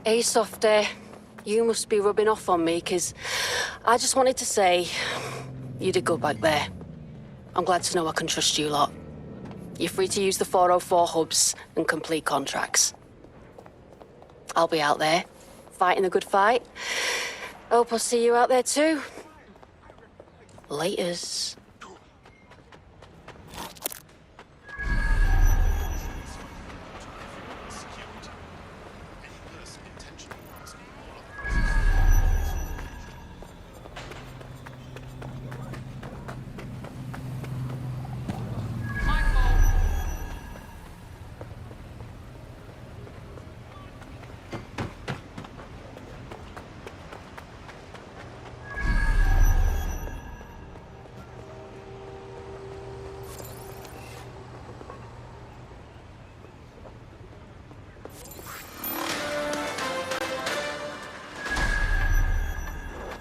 Hey, Softy. You must be rubbing off on me, 'cause I just wanted to say you did good back there. I'm glad to know I can trust you lot. You're free to use the 404 hubs and complete contracts. I'll be out there, fighting the good fight. Hope I'll see you out there too. Laters.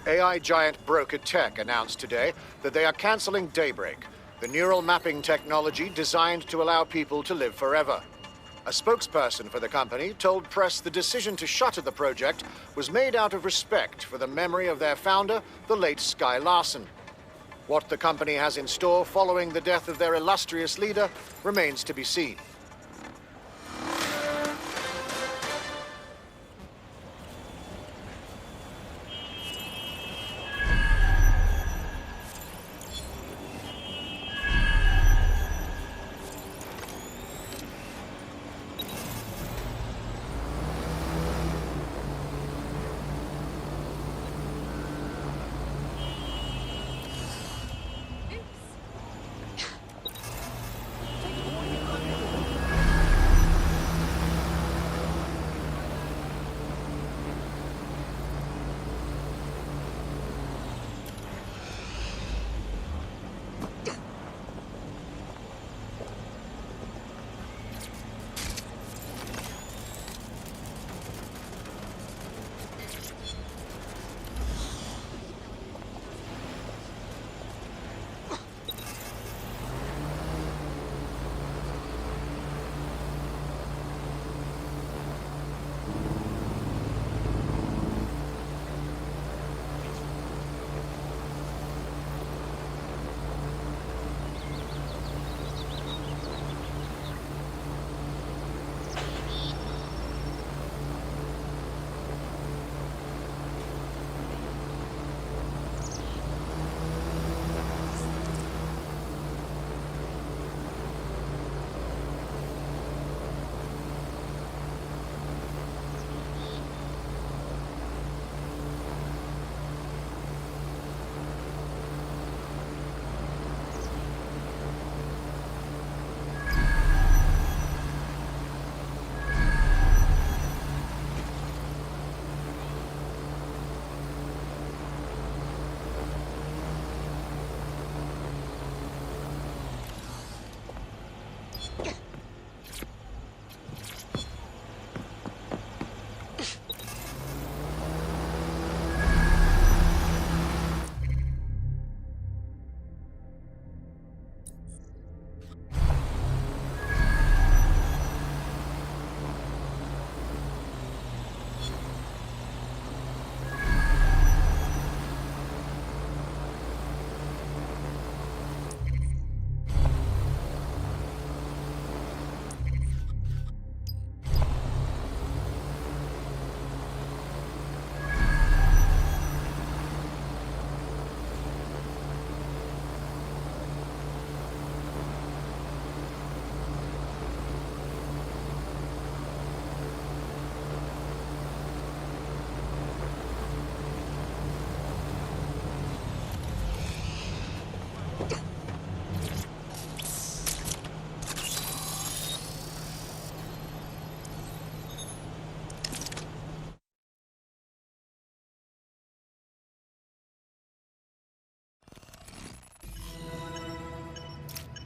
AI giant Broker Tech announced today that they are canceling Daybreak, the neural mapping technology designed to allow people to live forever. A spokesperson for the company told press the decision to shutter the project was made out of respect for the memory of their founder, the late Sky Larson. What the company has in store following the death of their illustrious leader remains to be seen.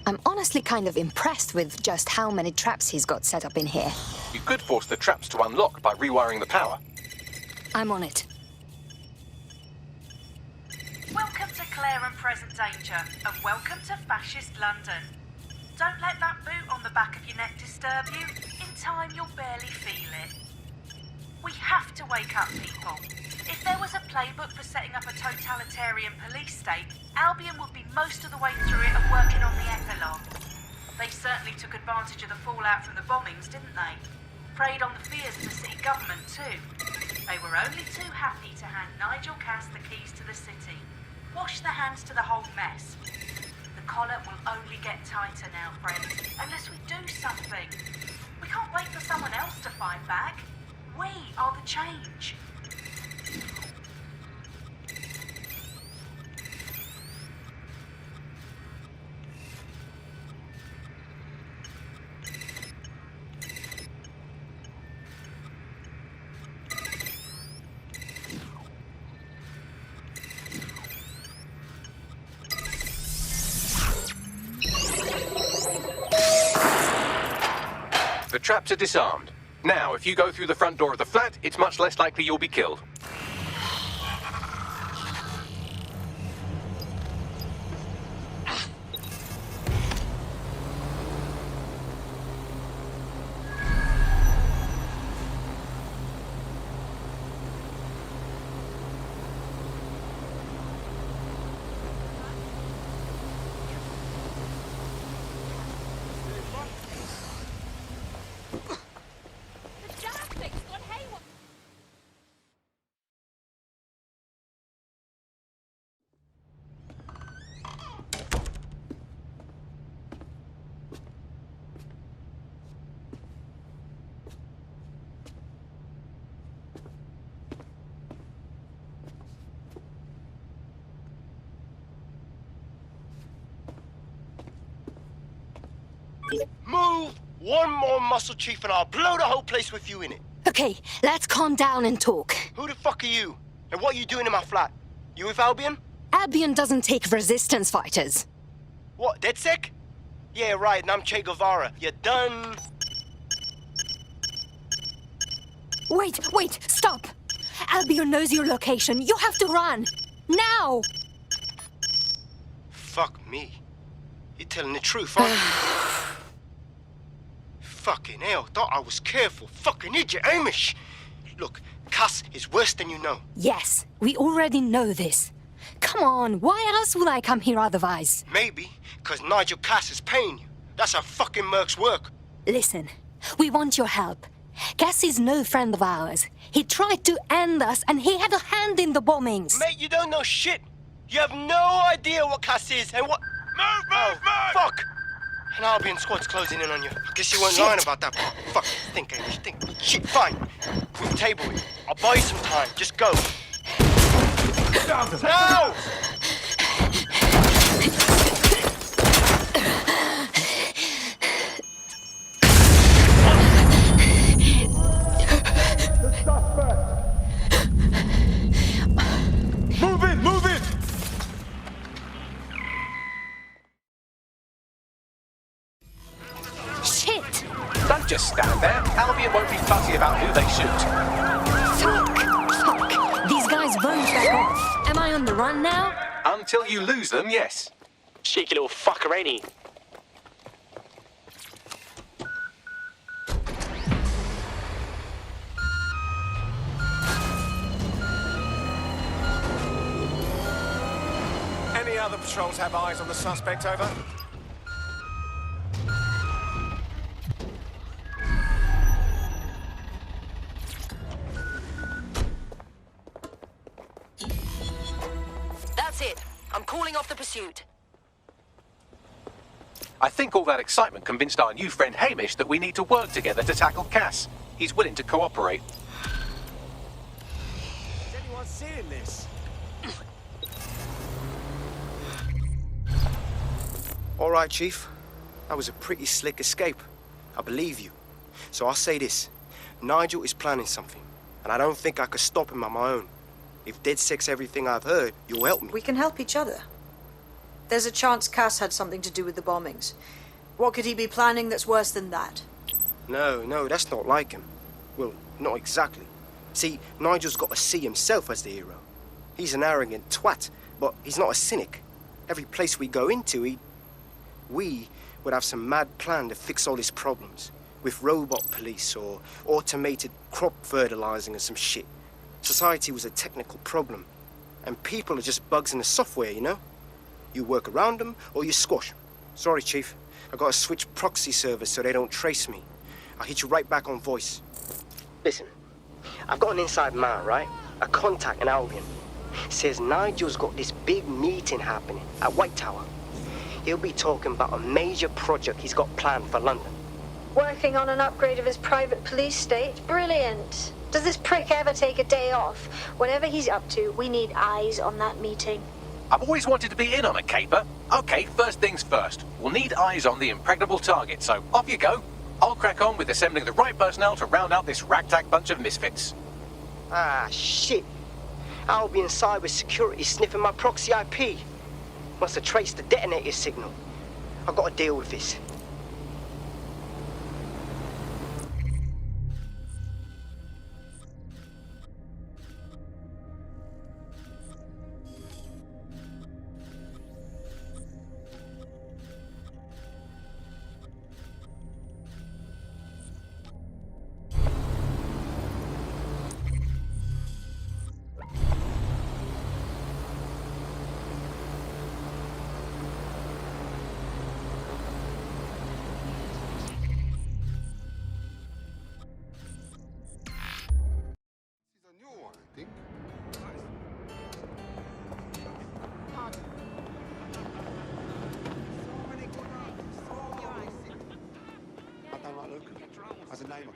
I'm honestly kind of impressed with just how many traps he's got set up in here. You could force the traps to unlock by rewiring the power. I'm on it. Welcome to Clear and Present Danger, and welcome to Fascist London. Don't let that boot on the back of your neck disturb you. In time, you'll barely feel it. We have to wake up people. If there was a playbook for setting up a totalitarian police state, Albion would be most of the way through it and working on the epilogue. They certainly took advantage of the fallout from the bombings, didn't they? Preyed on the fears of the city government too. They were only too happy to hand Nigel Cass the keys to the city. Wash the hands to the whole mess. The collar will only get tighter now, friends, unless we do something. We can't wait for someone else to fight back. We are the change. The traps are disarmed. Now, if you go through the front door of the flat, it's much less likely you'll be killed. Move one more muscle, Chief, and I'll blow the whole place with you in it. Okay, let's calm down and talk. Who the fuck are you? And what are you doing in my flat? You with Albion? Albion doesn't take resistance fighters. What, DedSec? Yeah, right, and I'm Che Guevara. You done? Wait, stop! Albion knows your location. You have to run. Now! Fuck me. You're telling the truth, aren't you? Fucking hell, thought I was careful. Fucking idiot, Amish. Look, Cass is worse than you know. Yes, we already know this. Come on, why else would I come here otherwise? Maybe, because Nigel Cass is paying you. That's how fucking mercs work. Listen, we want your help. Cass is no friend of ours. He tried to end us and he had a hand in the bombings. Mate, you don't know shit. You have no idea what Cass is and what... Move! Fuck! An Albion squad's closing in on you. I guess you weren't lying about that part. Fuck, think, Amish, think. Shit, fine. We'll table it. I'll buy you some time. Just go. No! Move in! Shit! Don't just stand there. Albion won't be fussy about who they shoot. Fuck! These guys won't back off. Am I on the run now? Until you lose them, yes. Cheeky little fucker, ain't he? Any other patrols have eyes on the suspect, over? That's it. I'm calling off the pursuit. I think all that excitement convinced our new friend Hamish that we need to work together to tackle Cass. He's willing to cooperate. Is anyone seeing this? All right, Chief. That was a pretty slick escape. I believe you. So I'll say this. Nigel is planning something, and I don't think I could stop him on my own. If DedSec's everything I've heard, you'll help me. We can help each other. There's a chance Cass had something to do with the bombings. What could he be planning that's worse than that? No, that's not like him. Well, not exactly. See, Nigel's got to see himself as the hero. He's an arrogant twat, but he's not a cynic. Every place we go into, we would have some mad plan to fix all his problems. with robot police or automated crop fertilizing or some shit. Society was a technical problem, and people are just bugs in the software, you know? You work around them or you squash 'em. Sorry, Chief. I gotta switch proxy servers so they don't trace me. I'll hit you right back on voice. Listen, I've got an inside man, right? A contact in Albion. Says Nigel's got this big meeting happening at White Tower. He'll be talking about a major project he's got planned for London. Working on an upgrade of his private police state? Brilliant. Does this prick ever take a day off? Whatever he's up to, we need eyes on that meeting. I've always wanted to be in on a caper. Okay, first things first. We'll need eyes on the impregnable target, so off you go. I'll crack on with assembling the right personnel to round out this ragtag bunch of misfits. Ah, shit. Albion cybersecurity sniffing my proxy IP. Must have traced the detonator signal. I've got to deal with this. As a neighbour.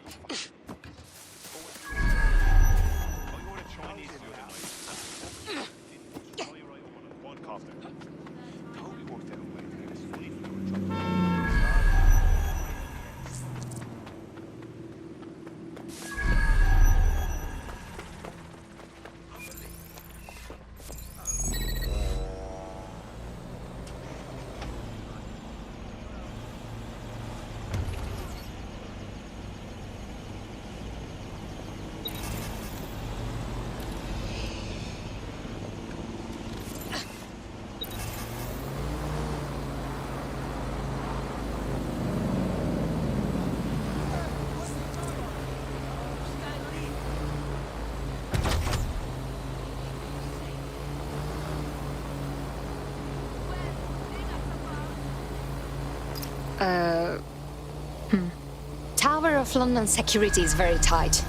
Tower of London security is very tight.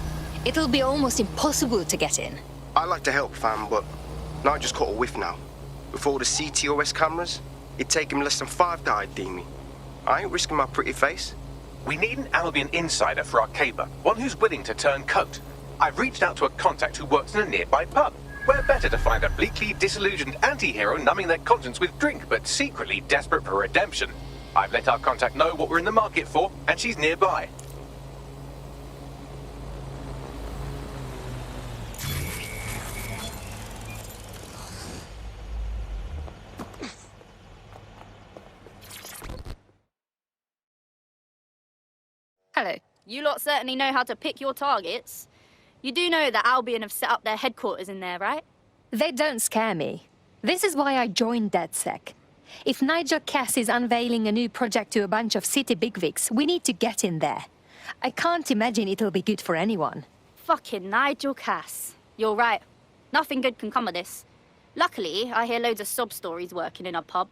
It'll be almost impossible to get in. I'd like to help, fam, but Nigel's caught a whiff now. With all the CTOS cameras, it'd take him less than 5 to ID me. I ain't risking my pretty face. We need an Albion insider for our caper, one who's willing to turn coat. I've reached out to a contact who works in a nearby pub. Where better to find a bleakly disillusioned anti-hero numbing their conscience with drink, but secretly desperate for redemption. I've let our contact know what we're in the market for, and she's nearby. Hello. You lot certainly know how to pick your targets. You do know that Albion have set up their headquarters in there, right? They don't scare me. This is why I joined DedSec. If Nigel Cass is unveiling a new project to a bunch of city bigwigs, we need to get in there. I can't imagine it'll be good for anyone. Fucking Nigel Cass. You're right. Nothing good can come of this. Luckily, I hear loads of sob stories working in a pub.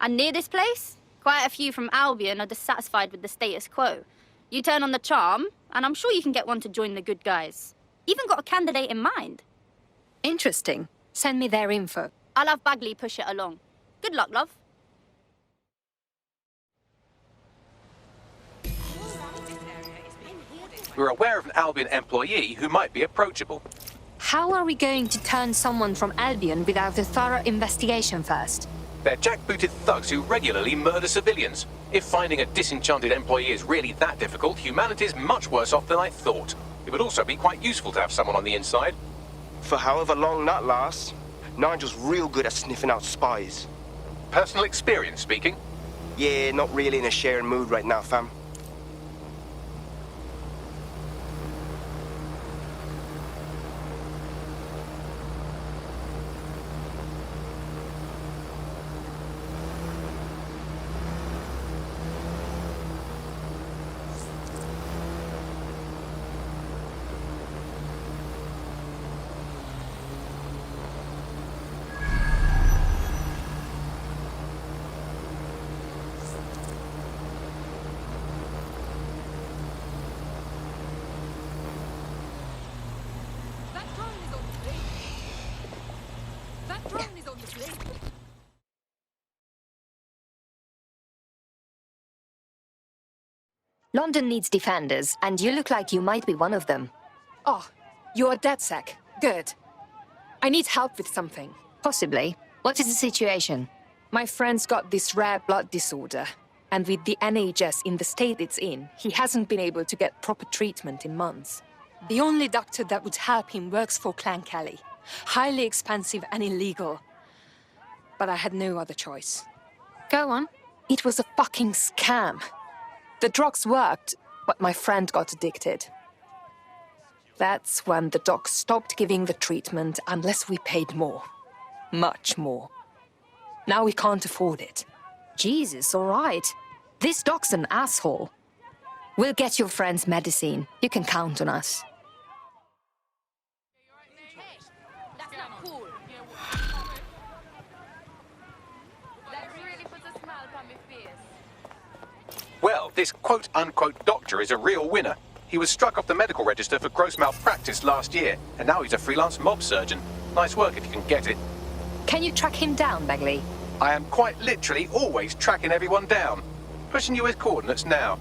And near this place, quite a few from Albion are dissatisfied with the status quo. You turn on the charm, and I'm sure you can get one to join the good guys. Even got a candidate in mind. Interesting. Send me their info. I'll have Bagley push it along. Good luck, love. We're aware of an Albion employee who might be approachable. How are we going to turn someone from Albion without a thorough investigation first? They're jackbooted thugs who regularly murder civilians. If finding a disenchanted employee is really that difficult, humanity's much worse off than I thought. It would also be quite useful to have someone on the inside. For however long that lasts, Nigel's real good at sniffing out spies. Personal experience speaking? Yeah, not really in a sharing mood right now, fam. London needs defenders, and you look like you might be one of them. Oh, you're DedSec. Good. I need help with something. Possibly. What is the situation? My friend's got this rare blood disorder, and with the NHS in the state it's in, he hasn't been able to get proper treatment in months. The only doctor that would help him works for Clan Kelly. Highly expensive and illegal. But I had no other choice. Go on. It was a fucking scam. The drugs worked, but my friend got addicted. That's when the doc stopped giving the treatment unless we paid more. Much more. Now we can't afford it. Jesus, all right. This doc's an asshole. We'll get your friend's medicine. You can count on us. Well, this quote-unquote doctor is a real winner. He was struck off the medical register for gross malpractice last year, and now he's a freelance mob surgeon. Nice work if you can get it. Can you track him down, Bagley? I am quite literally always tracking everyone down. Pushing you his coordinates now.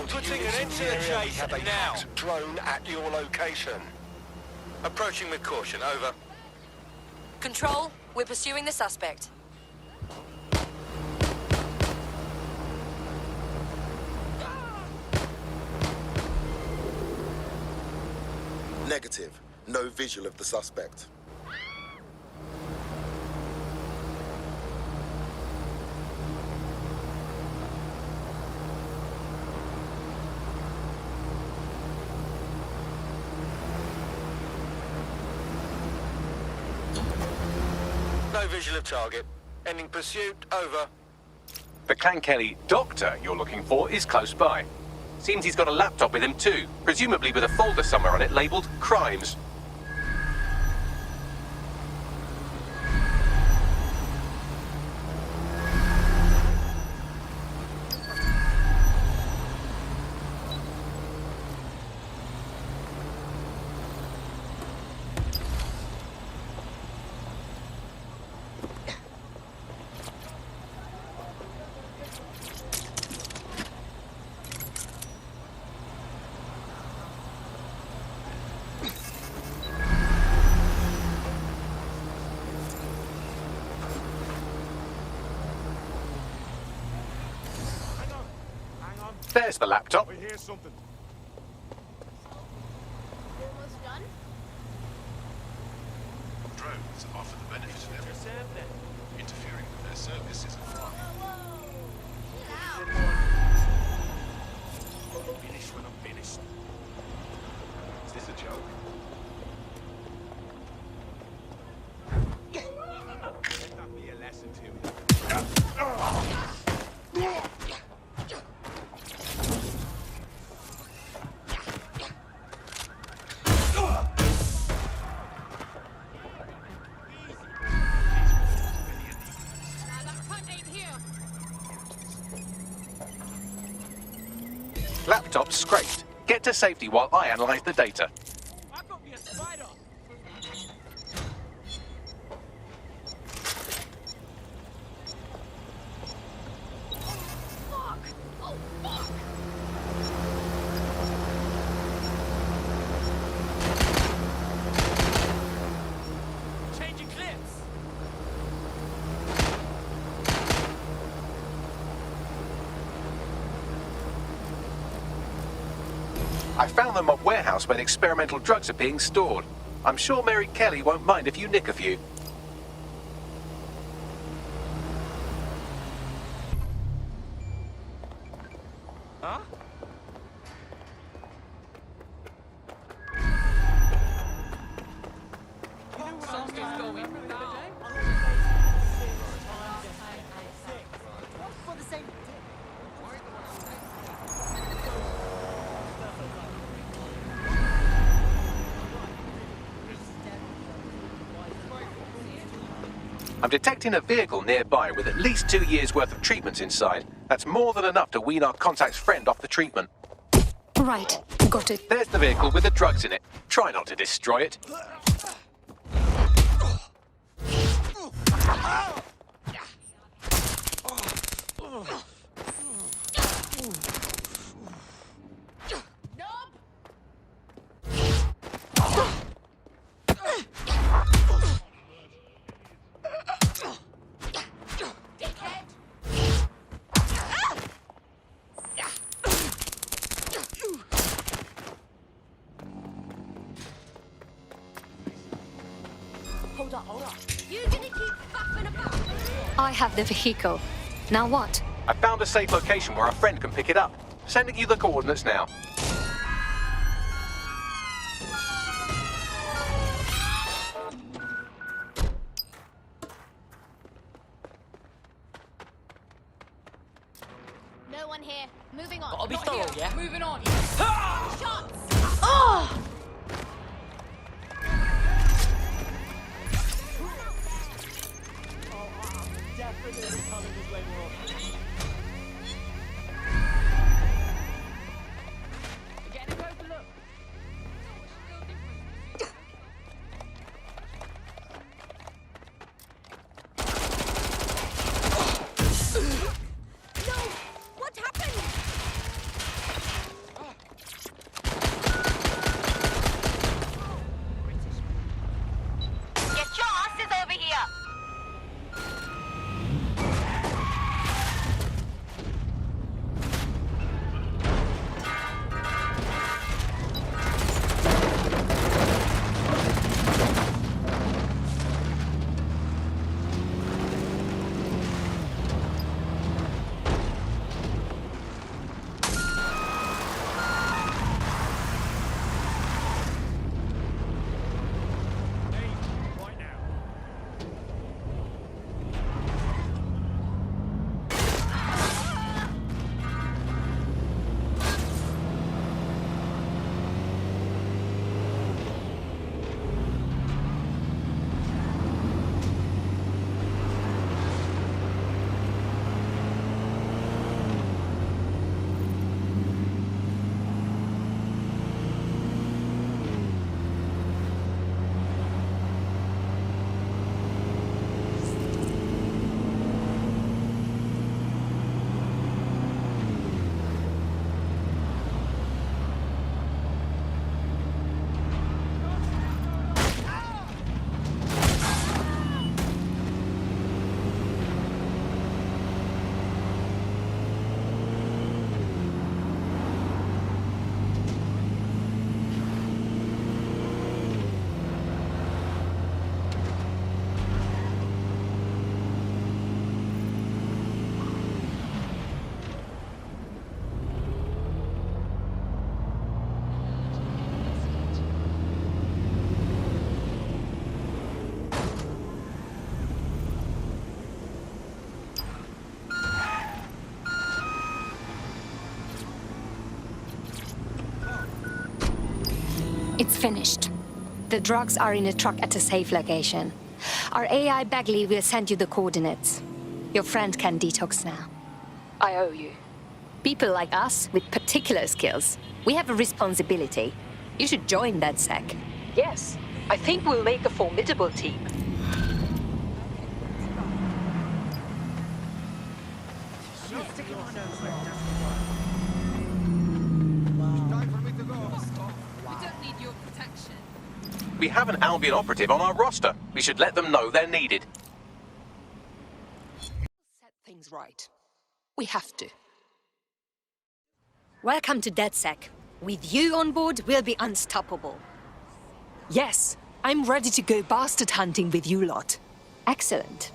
Putting an end to the chase now. Drone at your location. Approaching with caution, over. Control, we're pursuing the suspect. Negative. No visual of the suspect. No visual of target. Ending pursuit, over. The Clan Kelly doctor you're looking for is close by. Seems he's got a laptop with him too, presumably with a folder somewhere on it labelled Crimes. There's the laptop. I hear something. Almost done? Drones offer the benefit of everything. Interfering with their service is a crime. Finish when I'm finished. Is this a joke? Let that be a lesson to you. Laptop scraped. Get to safety while I analyse the data. I could be a spider. Changing clips. I found the mob warehouse where the experimental drugs are being stored. I'm sure Mary Kelly won't mind if you nick a few. Huh? Something's going down. For the same. I'm detecting a vehicle nearby with at least 2 years' worth of treatments inside. That's more than enough to wean our contact's friend off the treatment. Right, got it. There's the vehicle with the drugs in it. Try not to destroy it. Hold up. You gonna keep faffing about? I have the vehicle. Now what? I found a safe location where our friend can pick it up. Sending you the coordinates now. No one here. Moving on. Gotta be Not thorough, here. yeah? Moving on. Ah! Shots! Oh! Definitely coming this way more often. Getting a closer look. No! What happened? Get your asses over here! Right now. It's finished. The drugs are in a truck at a safe location. Our AI Bagley will send you the coordinates. Your friend can detox now. I owe you. People like us with particular skills, we have a responsibility. You should join DedSec. Yes, I think we'll make a formidable team. We have an Albion operative on our roster. We should let them know they're needed. Set things right. We have to. Welcome to DedSec. With you on board, we'll be unstoppable. Yes, I'm ready to go bastard hunting with you lot. Excellent.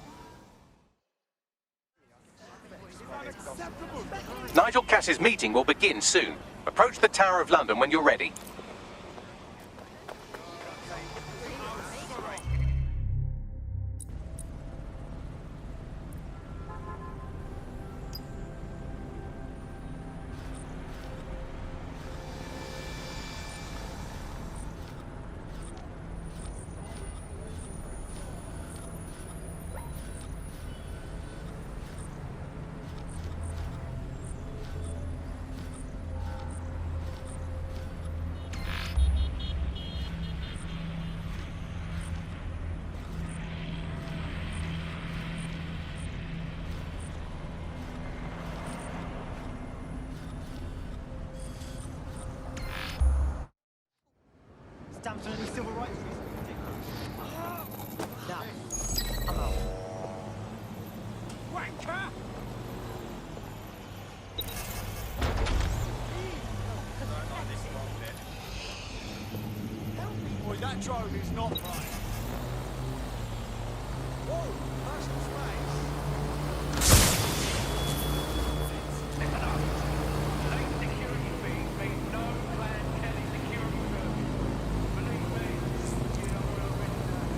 Nigel Cass's meeting will begin soon. Approach the Tower of London when you're ready. Stamps on any civil rights now. Wanker! Boy, that drone is not right. Whoa, personal space. Late security fees mean no Clan Kelly security service. Believe me, you know what I've written down.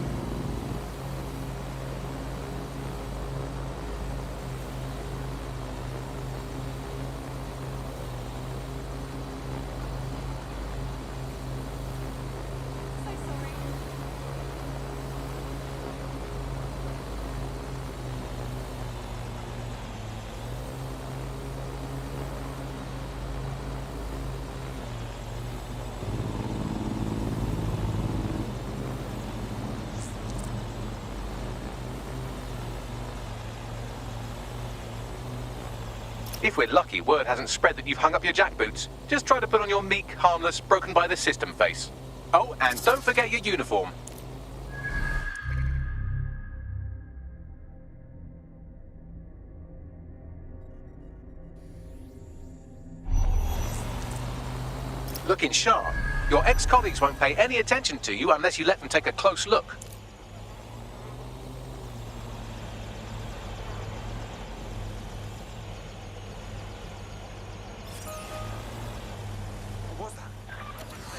If we're lucky, word hasn't spread that you've hung up your jackboots. Just try to put on your meek, harmless, broken by the system face. Oh, and don't forget your uniform. Looking sharp. Your ex-colleagues won't pay any attention to you unless you let them take a close look.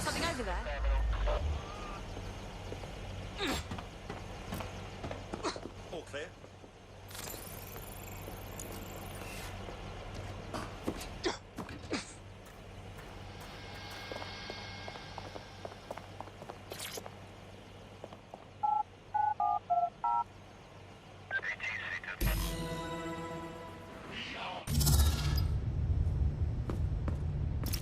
Something over there? All clear.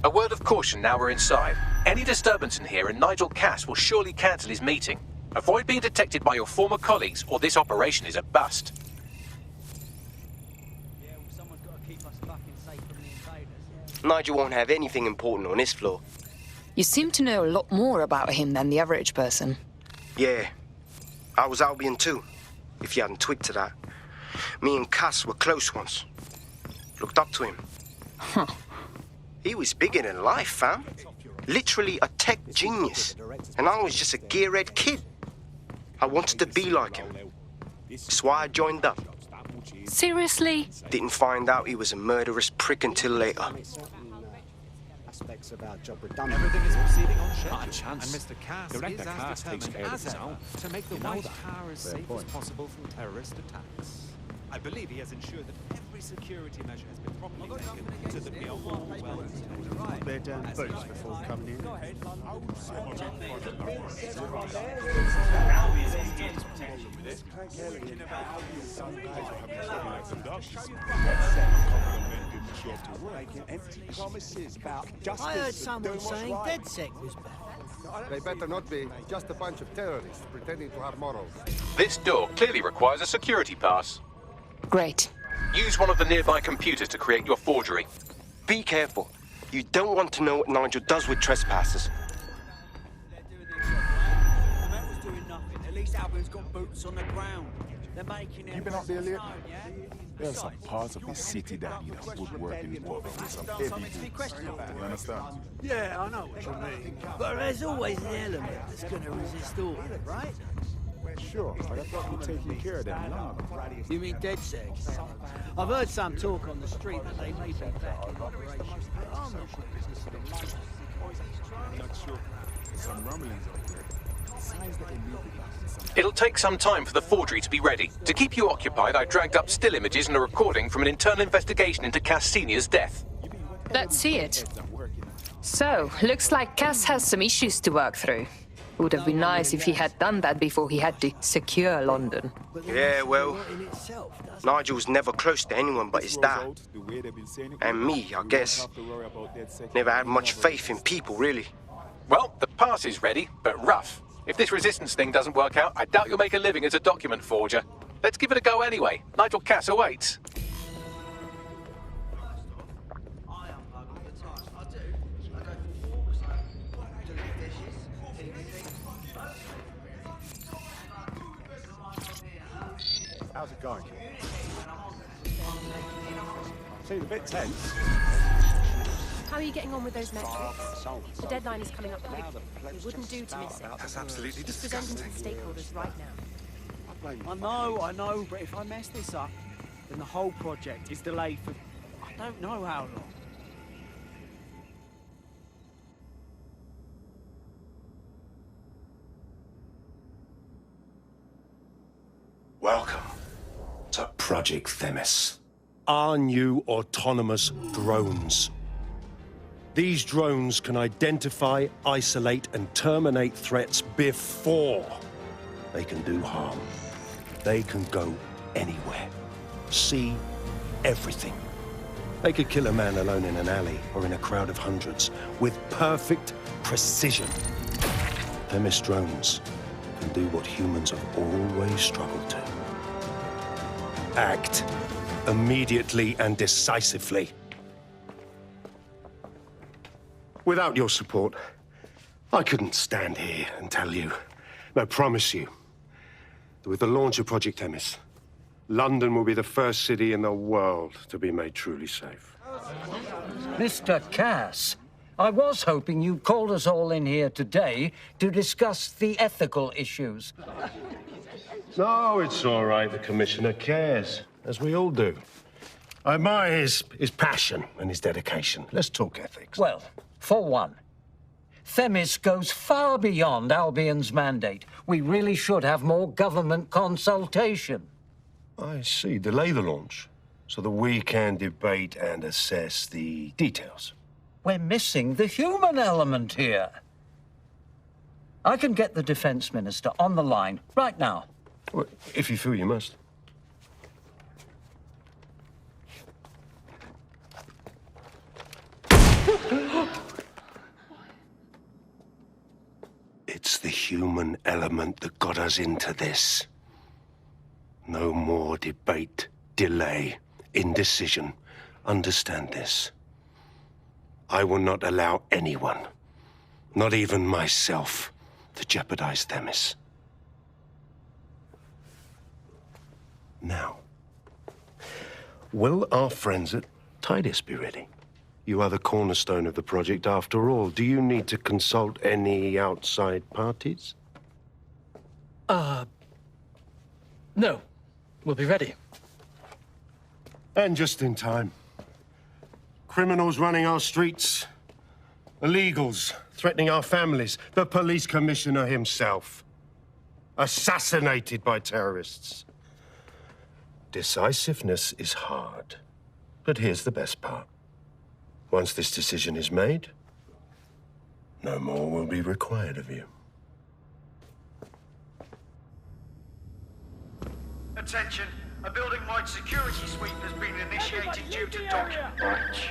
A word of caution now we're inside. Any disturbance in here and Nigel Cass will surely cancel his meeting. Avoid being detected by your former colleagues or this operation is a bust. Yeah, well, someone's got to keep us fucking safe from the invaders. Nigel won't have anything important on this floor. You seem to know a lot more about him than the average person. Yeah, I was Albion too, if you hadn't twigged to that. Me and Cass were close once. Looked up to him. Huh. He was bigger than life, fam. Literally a tech genius. And I was just a gearhead kid. I wanted to be like him. That's why I joined up. Seriously? Didn't find out he was a murderous prick until later. Aspects of our job redundant. Everything is proceeding on schedule. Not a chance. And Mr. Cass Director is Cass as takes determined care of as ever himself. to make the You know White that. Tower as Fair safe point. as possible from terrorist attacks. I believe he has ensured that every security measure has been properly taken so that we are all well protected. Their damn boots before coming in. Empty promises about justice. I heard someone doing what's saying right. DedSec was back. They better not be. Just a bunch of terrorists pretending to have morals. This door clearly requires a security pass. Great. Use one of the nearby computers to create your forgery. Be careful. You don't want to know what Nigel does with trespassers. The Met was doing nothing. At least Albion's got boots on the ground. They're making You been up there lately? There's some parts of the city that need a woodworking work with some heavy duties. You understand? Yeah, I know what you mean. But there's always an element that's gonna resist order, right? Sure, but I thought you'd taking care of them long ago. You mean DedSec? I've heard some talk on the street that they may be back in operation. But I'm not sure. I'm not sure. There's some rumblings out there. Signs that they may be back in some... It'll take some time for the forgery to be ready. To keep you occupied, I dragged up still images and a recording from an internal investigation into Cass Sr.'s death. Let's see it. So, looks like Cass has some issues to work through. Would have been nice if he had done that before he had to secure London. Yeah, well, Nigel's never close to anyone but his dad. And me, I guess. Never had much faith in people, really. Well, the pass is ready, but rough. If this resistance thing doesn't work out, I doubt you'll make a living as a document forger. Let's give it a go anyway. Nigel Cass awaits. How's it going? Seems a bit tense. How are you getting on with those metrics? The deadline is coming up quick. It wouldn't do to miss it. That's absolutely Just presenting to the stakeholders right now. I know, but if I mess this up, then the whole project is delayed for I don't know how long. Welcome to Project Themis. Our new autonomous drones. These drones can identify, isolate, and terminate threats before they can do harm. They can go anywhere, see everything. They could kill a man alone in an alley or in a crowd of hundreds with perfect precision. Themis drones can do what humans have always struggled to. Act immediately and decisively. Without your support, I couldn't stand here and tell you, I promise you, that with the launch of Project Themis, London will be the first city in the world to be made truly safe. Mr. Cass, I was hoping you'd called us all in here today to discuss the ethical issues. No, it's all right. The Commissioner cares, as we all do. I admire his passion and his dedication. Let's talk ethics. Well, for one, Themis goes far beyond Albion's mandate. We really should have more government consultation. I see. Delay the launch so that we can debate and assess the details. We're missing the human element here. I can get the Defense Minister on the line right now. Well, if you feel you must. It's the human element that got us into this. No more debate, delay, indecision. Understand this. I will not allow anyone, not even myself, to jeopardize Themis. Now, will our friends at Tidus be ready? You are the cornerstone of the project after all. Do you need to consult any outside parties? No. We'll be ready. And just in time. Criminals running our streets. Illegals threatening our families. The police commissioner himself. Assassinated by terrorists. Decisiveness is hard. But here's the best part. Once this decision is made, no more will be required of you. Attention, a building-wide security sweep has been initiated due to document breach.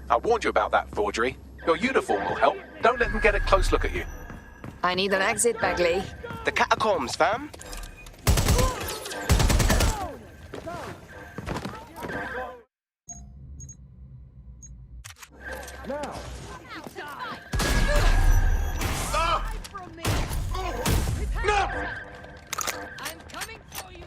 I warned you about that forgery. Your uniform will help. Don't let them get a close look at you. I need an exit, Bagley. The catacombs, fam. Now. No! I'm coming for you!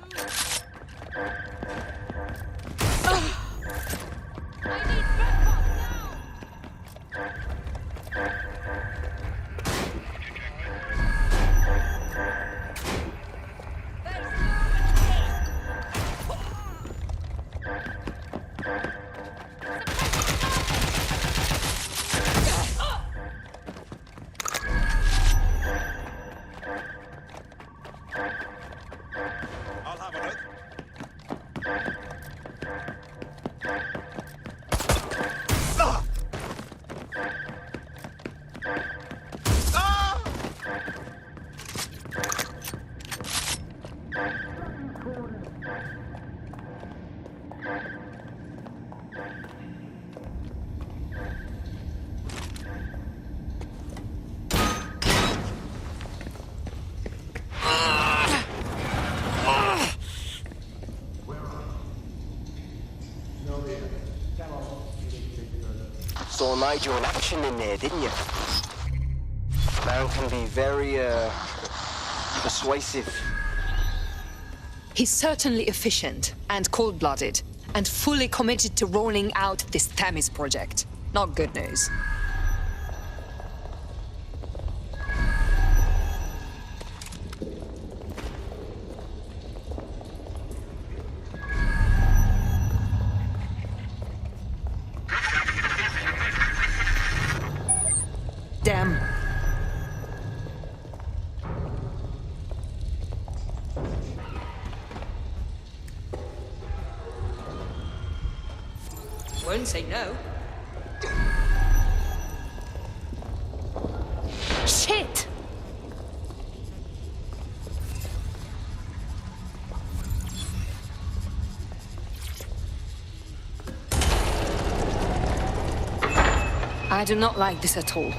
Saw Nigel in action in there, didn't you? Man can be very, persuasive. He's certainly efficient and cold-blooded, and fully committed to rolling out this Themis project. Not good news. Damn. Won't say no. Shit! I do not like this at all.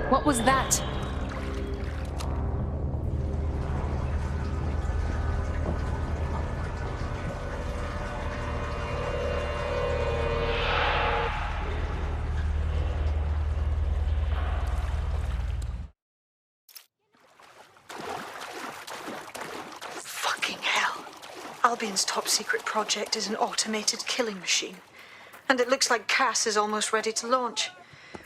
What was that? Fucking hell. Albion's top secret project is an automated killing machine. And it looks like Cass is almost ready to launch.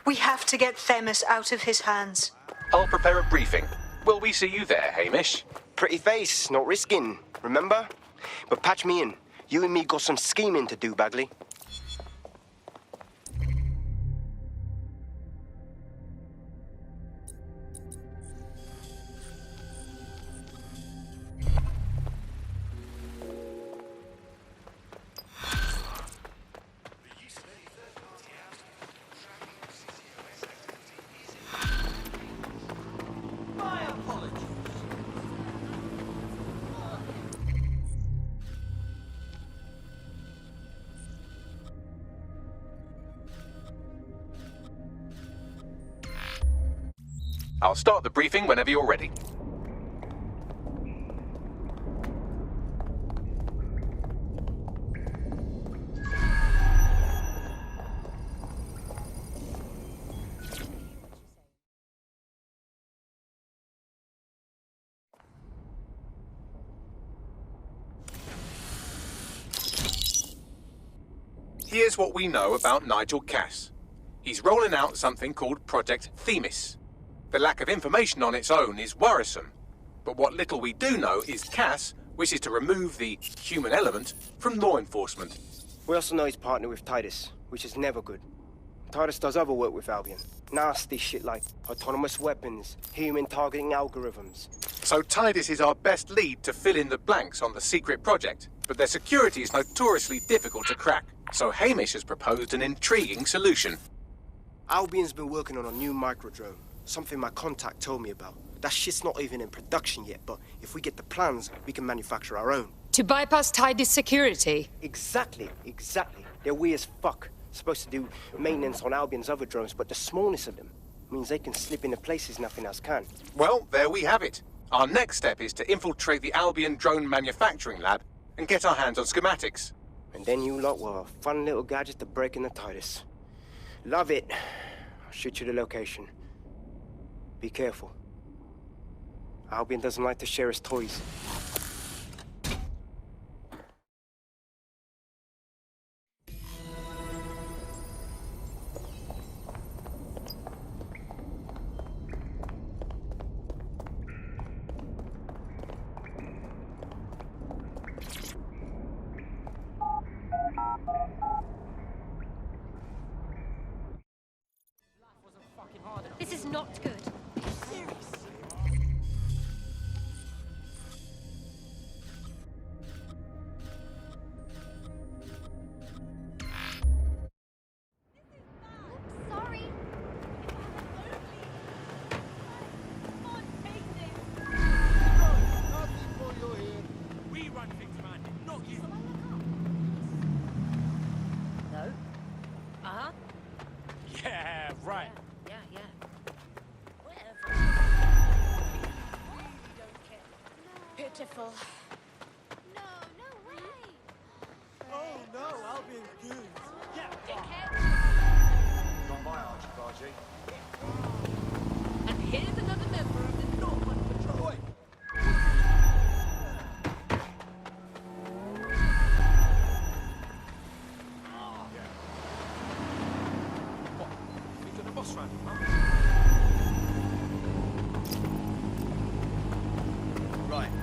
We have to get Themis out of his hands. I'll prepare a briefing. Will we see you there, Hamish? Pretty face, not risking, remember? But patch me in. You and me got some scheming to do, Bagley. I'll start the briefing whenever you're ready. Here's what we know about Nigel Cass. He's rolling out something called Project Themis. The lack of information on its own is worrisome, but what little we do know is Cass wishes to remove the human element from law enforcement. We also know he's partnered with Titus, which is never good. Titus does other work with Albion. Nasty shit like autonomous weapons, human targeting algorithms. So Tidus is our best lead to fill in the blanks on the secret project, but their security is notoriously difficult to crack. So Hamish has proposed an intriguing solution. Albion's been working on a new microdrone, something my contact told me about. That shit's not even in production yet, but if we get the plans, we can manufacture our own. To bypass Tidus security? Exactly. They're weird as fuck. Supposed to do maintenance on Albion's other drones, but the smallness of them means they can slip into places nothing else can. Well, there we have it. Our next step is to infiltrate the Albion drone manufacturing lab and get our hands on schematics. And then you lot will have a fun little gadget to break in the Tidus. Love it. I'll shoot you the location. Be careful. Albion doesn't like to share his toys. This is not good. We run things, man, not you. No. Uh-huh. Yeah, right. Yeah. Pitiful. Oh no, Albion goons. Not my archie. And here's another member of the Northern Patrol. We got a boss round, huh?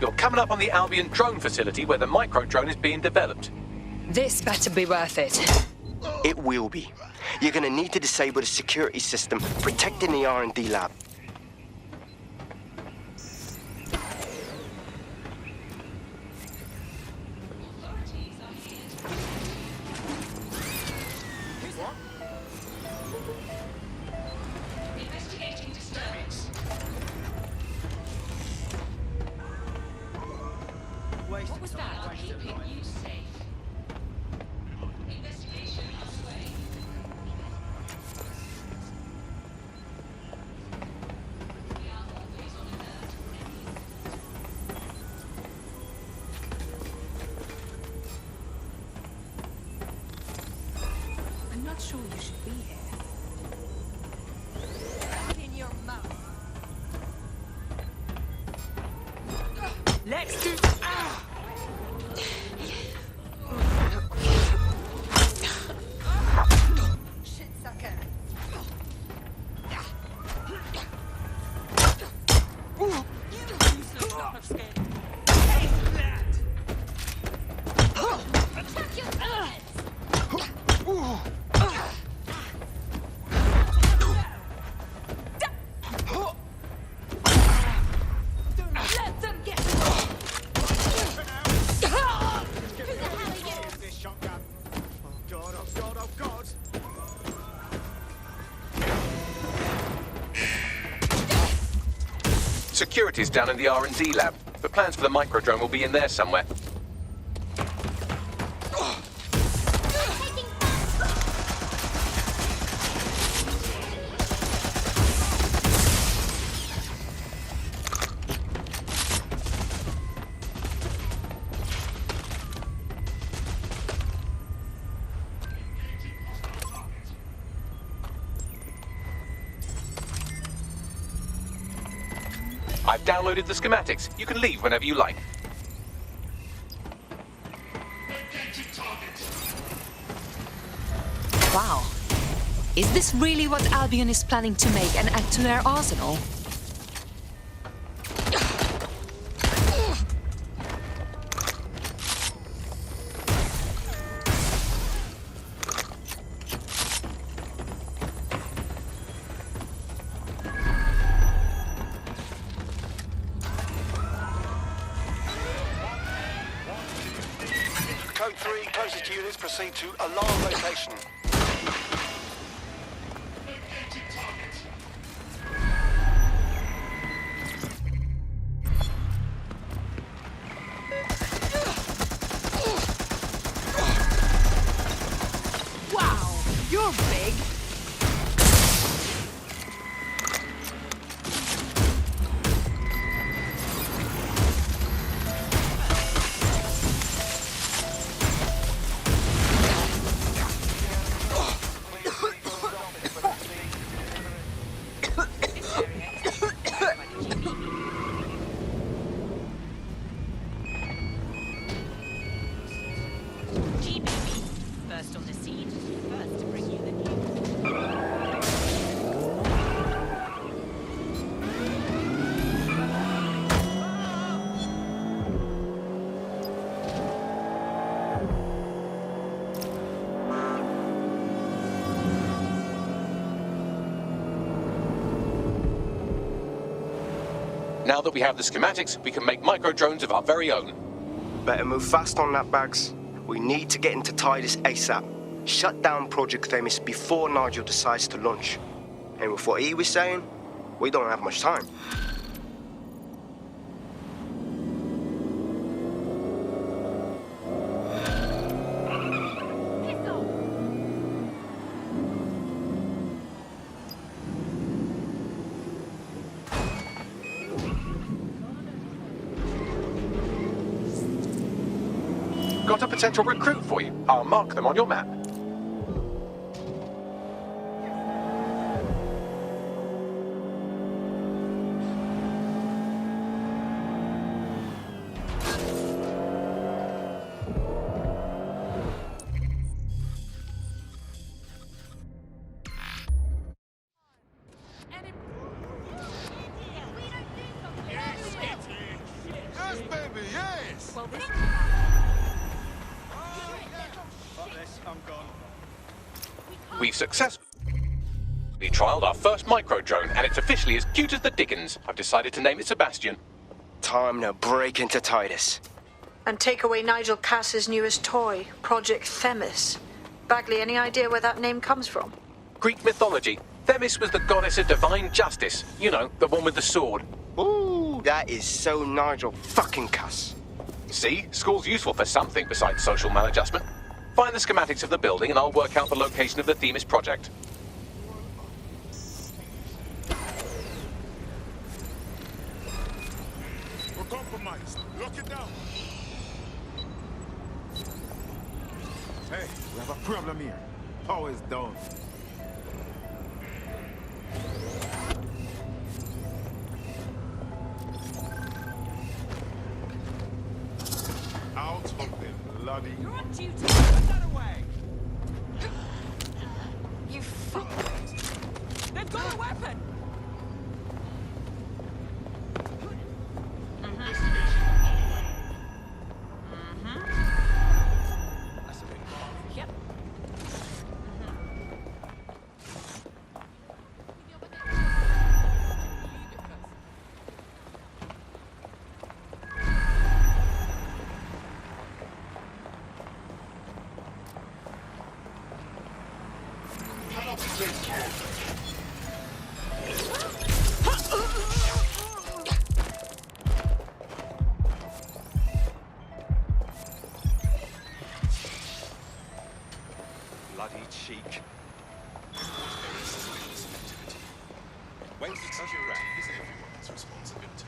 You're coming up on the Albion drone facility where the micro-drone is being developed. This better be worth it. It will be. You're gonna need to disable the security system protecting the R&D lab. Investigating disturbance. What was that? I'll keep you safe. Investigation underway. We are always on alert. I'm not sure you should be here. In your mouth. Let's do. Shit sucker. Attack your targets! Let them get. This shotgun. Oh god, oh god, oh god. Security's down in the R&D lab, but plans for the micro-drone will be in there somewhere. I've downloaded the schematics. You can leave whenever you like. Wow. Is this really what Albion is planning to make and add to their arsenal? 3, closest units proceed to alarm location. Wow, you're big. First on the scene, first to bring you the news. Now that we have the schematics, we can make micro-drones of our very own. Better move fast on that, Bags. We need to get into Titus ASAP. Shut down Project Themis before Nigel decides to launch. And with what he was saying, we don't have much time. Got a potential recruit for you. I'll mark them on your map. Yes, baby, yes! Well, this... Fuck this, I'm gone. We've successfully trialed our first micro-drone, and it's officially as cute as the Dickens. I've decided to name it Sebastian. Time to break into Titus. And take away Nigel Cass's newest toy, Project Themis. Bagley, any idea where that name comes from? Greek mythology. Themis was the goddess of divine justice. You know, the one with the sword. Ooh, that is so Nigel fucking Cass. See? School's useful for something besides social maladjustment. Find the schematics of the building and I'll work out the location of the Themis project. We're compromised. Lock it down. Hey, we have a problem here. Power is down. Out of the bloody... You're on duty. Put that away. You fuck. They've got a weapon. Yep. Bloody cheek. Wait, because you're right. Is everyone's responsibility.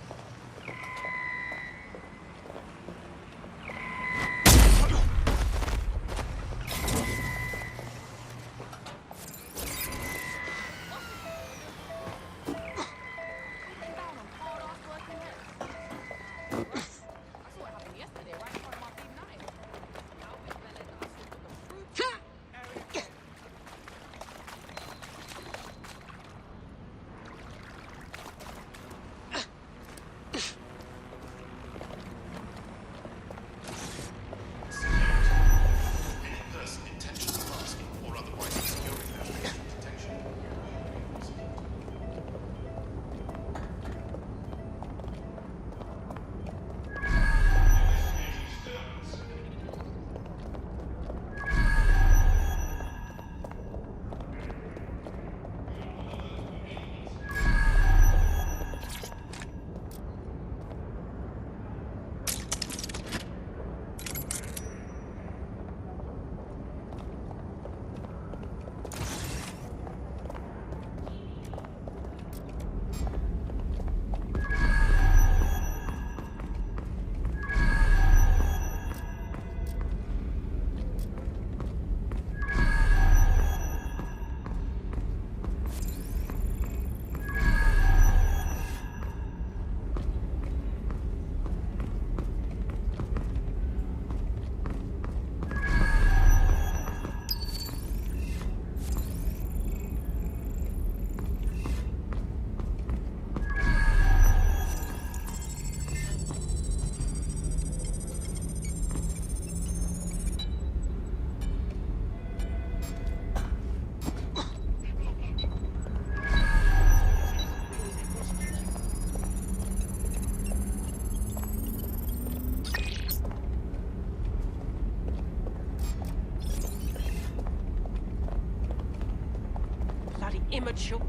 immature.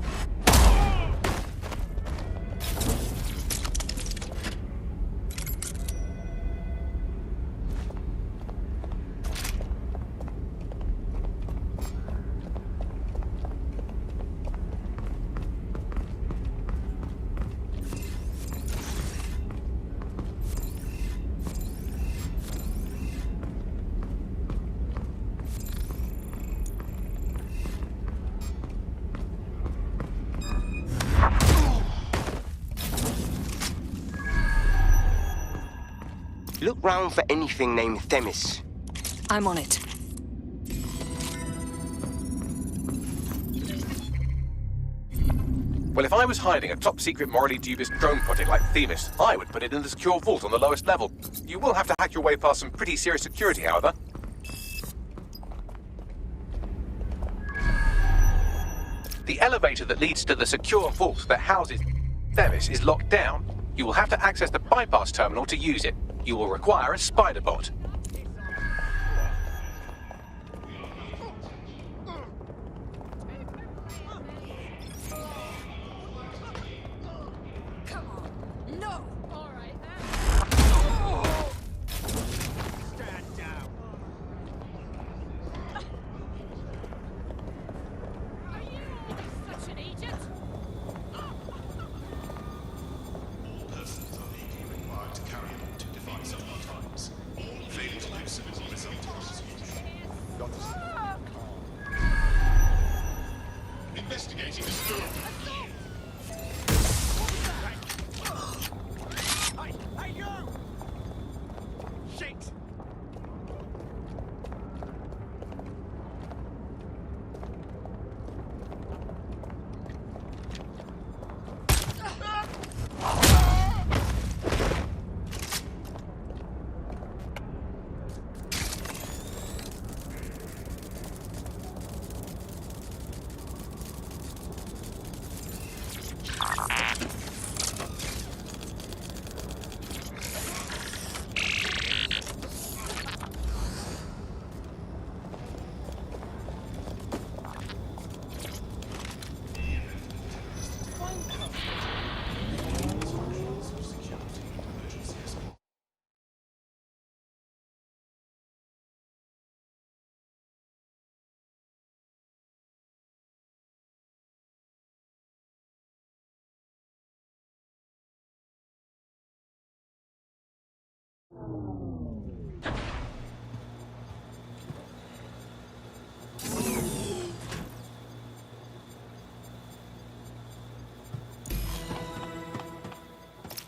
Look round for anything named Themis. I'm on it. Well, if I was hiding a top-secret, morally dubious drone project like Themis, I would put it in the secure vault on the lowest level. You will have to hack your way past some pretty serious security, however. The elevator that leads to the secure vault that houses Themis is locked down. You will have to access the bypass terminal to use it. You will require a spider bot. Come on. No! Alright then. Stand down. Are you such an idiot? Persons are legally required to carry two devices at all times. Failing to do so will result in prosecution. Investigating disturbance. Hey, you! Shit!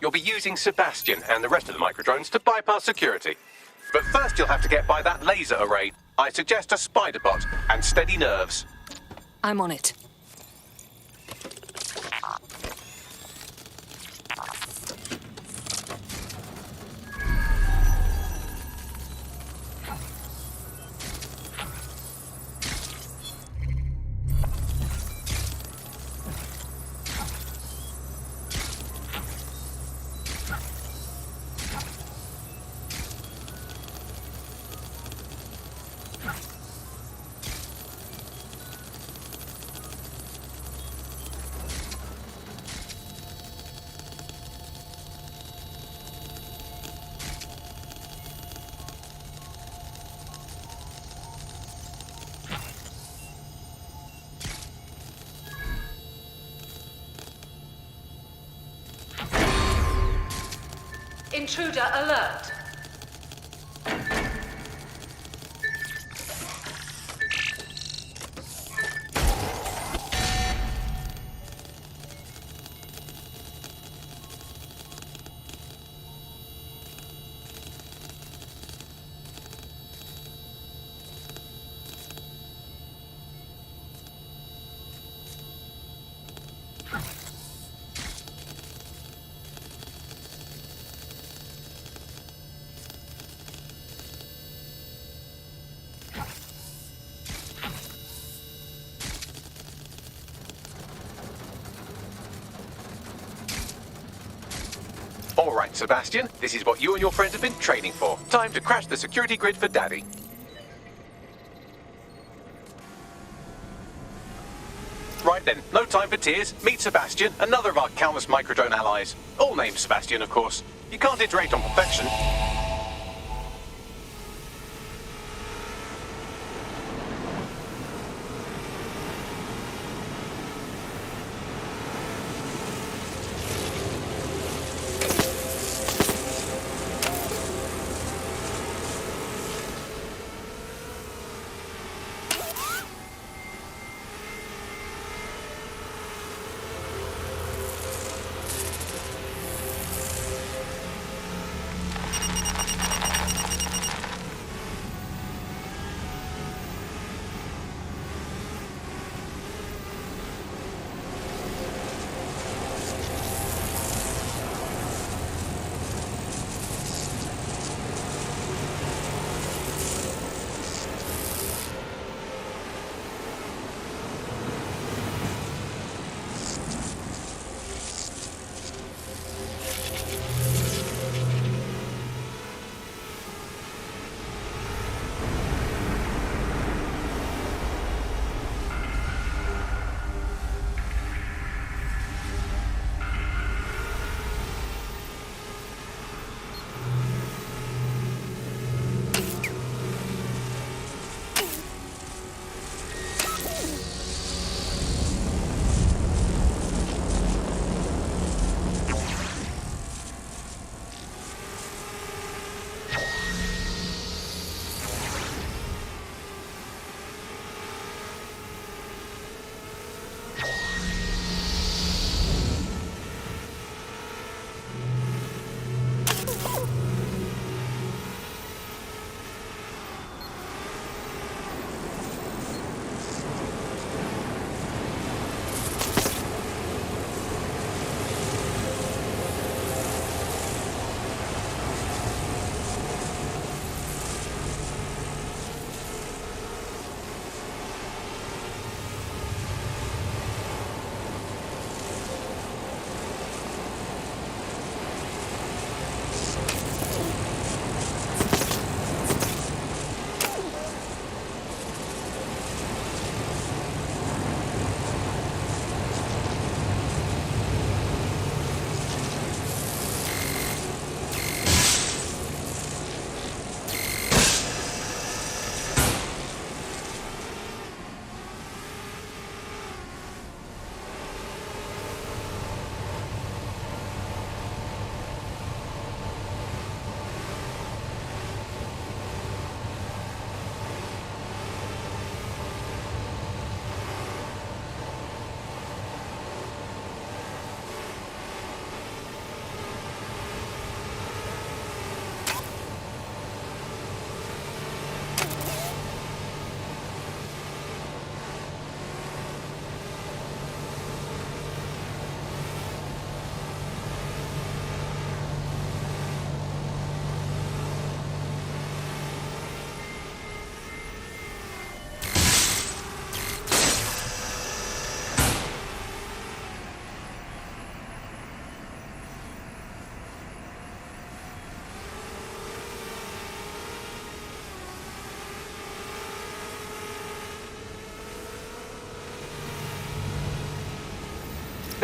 You'll be using Sebastian and the rest of the microdrones to bypass security. But first you'll have to get by that laser array. I suggest a spider bot and steady nerves. I'm on it. Intruder alert. All right, Sebastian, this is what you and your friends have been training for. Time to crash the security grid for Daddy. Right then, no time for tears. Meet Sebastian, another of our countless microdrone allies. All named Sebastian, of course. You can't iterate on perfection.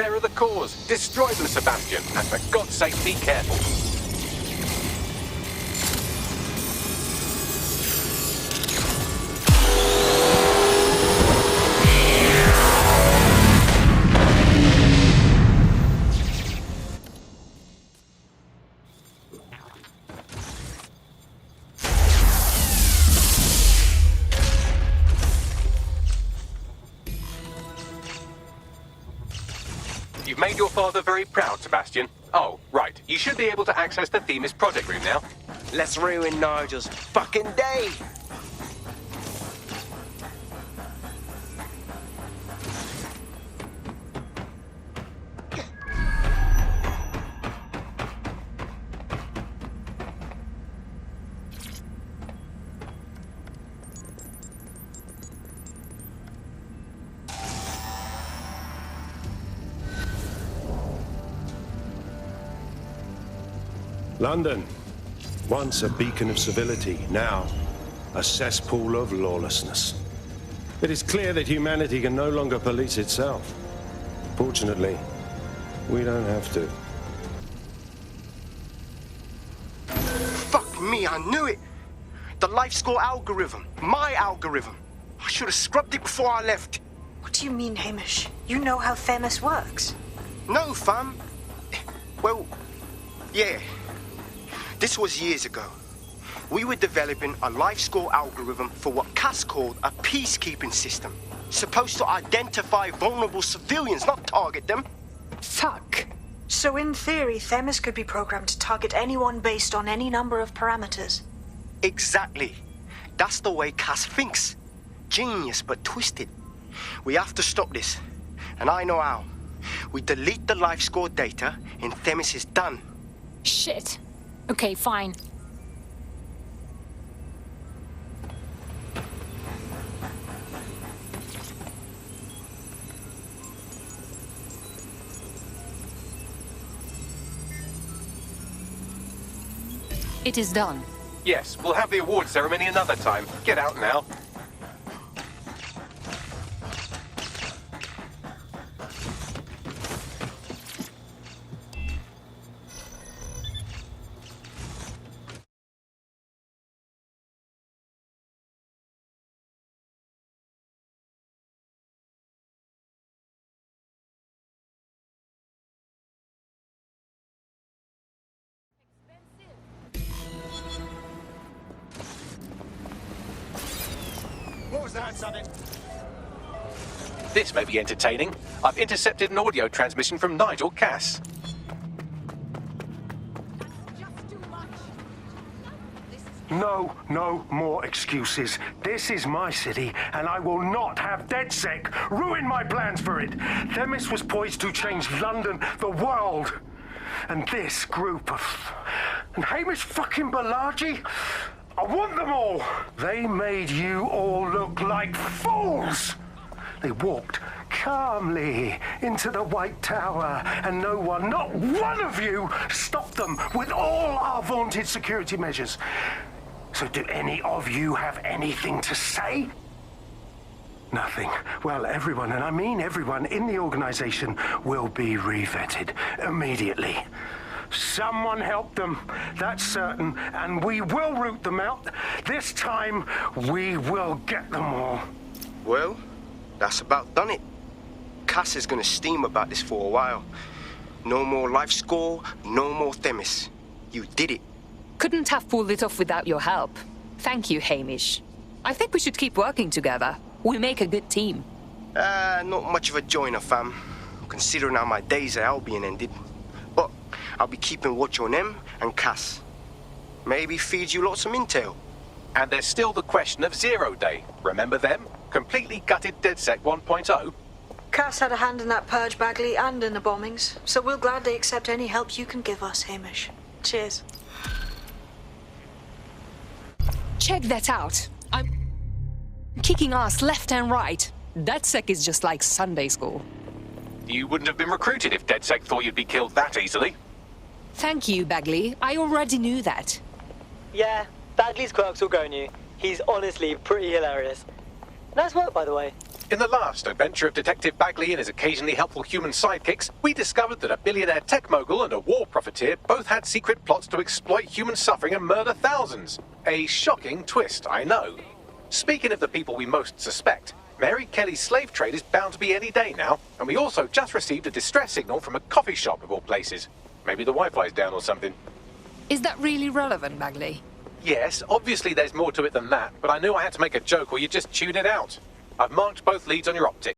There are the cores. Destroy them, Sebastian. And for God's sake, be careful. You've made your father very proud, Sebastian. Oh, right. You should be able to access the Themis project room now. Let's ruin Nigel's fucking day! London, once a beacon of civility, now a cesspool of lawlessness. It is clear that humanity can no longer police itself. Fortunately, we don't have to. Fuck me, I knew it! The life score algorithm. My algorithm. I should have scrubbed it before I left. What do you mean, Hamish? You know how Themis works? No, fam. Well, yeah. This was years ago. We were developing a life score algorithm for what Cass called a peacekeeping system. Supposed to identify vulnerable civilians, not target them. Fuck. So in theory, Themis could be programmed to target anyone based on any number of parameters. Exactly. That's the way Cass thinks. Genius, but twisted. We have to stop this. And I know how. We delete the life score data and Themis is done. Shit. Okay, fine. It is done. Yes, we'll have the award ceremony another time. Get out now. What was that, something? This may be entertaining. I've intercepted an audio transmission from Nigel Cass. No more excuses. This is my city, and I will not have DedSec ruin my plans for it. Themis was poised to change London, the world. And this group of... And Hamish fucking Balaji? I want them all! They made you all look like fools! They walked calmly into the White Tower, and no one, not one of you, stopped them with all our vaunted security measures. So do any of you have anything to say? Nothing. Well, everyone, and I mean everyone in the organization, will be re-vetted immediately. Someone help them, that's certain, and we will root them out. This time, we will get them all. Well, that's about done it. Cass is gonna steam about this for a while. No more life score, no more Themis. You did it. Couldn't have pulled it off without your help. Thank you, Hamish. I think we should keep working together. We make a good team. Not much of a joiner, fam. Considering how my days at Albion ended. But I'll be keeping watch on them and Cass. Maybe feed you lots of intel. And there's still the question of Zero Day. Remember them? Completely gutted DedSec 1.0? Cass had a hand in that purge, Bagley, and in the bombings, so we'll gladly accept any help you can give us, Hamish. Cheers. Check that out. I'm kicking ass left and right. DedSec is just like Sunday school. You wouldn't have been recruited if DedSec thought you'd be killed that easily. Thank you, Bagley. I already knew that. Yeah, Bagley's quirks will go on you. He's honestly pretty hilarious. Nice work, by the way. In the last adventure of Detective Bagley and his occasionally helpful human sidekicks, we discovered that a billionaire tech mogul and a war profiteer both had secret plots to exploit human suffering and murder thousands. A shocking twist, I know. Speaking of the people we most suspect, Mary Kelly's slave trade is bound to be any day now, and we also just received a distress signal from a coffee shop of all places. Maybe the Wi-Fi's down or something. Is that really relevant, Bagley? Yes, obviously there's more to it than that, but I knew I had to make a joke or you'd just tune it out. I've marked both leads on your optic.